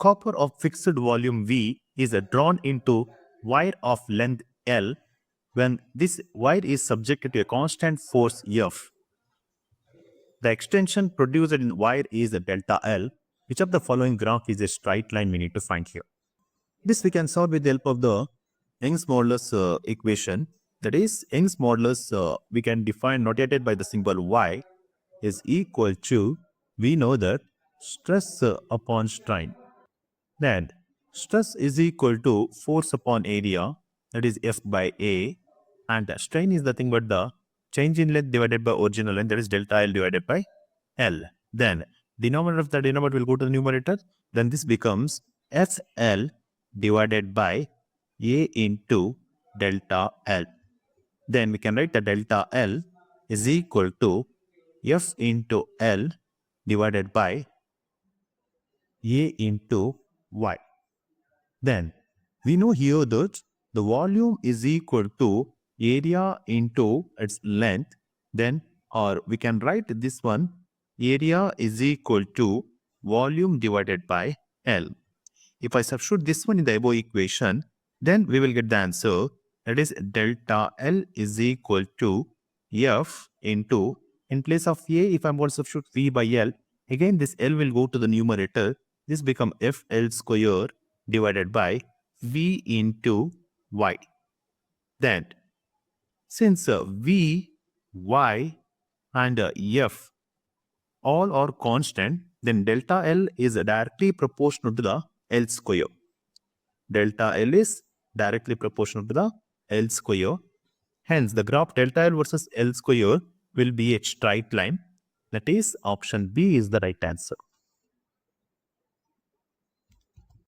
copper of fixed volume V is drawn into wire of length L when this wire is subjected to a constant force F. The extension produced in wire is delta L. Which of the following graph is a straight line we need to find here? This we can solve with the help of the Young's modulus equation. That is, Young's modulus we can define notated by the symbol Y is equal to, we know that stress upon strain. Then stress is equal to force upon area, that is F by A, and the strain is nothing but the change in length divided by original length, that is delta L divided by L. Then denominator of the denominator will go to the numerator. Then this becomes SL divided by A into delta L. Then we can write the delta L is equal to F into L divided by A into Y. Then we know here that the volume is equal to area into its length. Then, or we can write this one, area is equal to volume divided by L. If I substitute this one in the above equation, then we will get the answer. That is delta L is equal to F into, in place of A, if I'm going to substitute V by L, again this L will go to the numerator. This becomes FL square divided by V into Y. Then, since V, Y and F all are constant, then delta L is directly proportional to the L square. Delta L is directly proportional to the L square. Hence, the graph delta L versus L square will be a straight line. That is, option B is the right answer.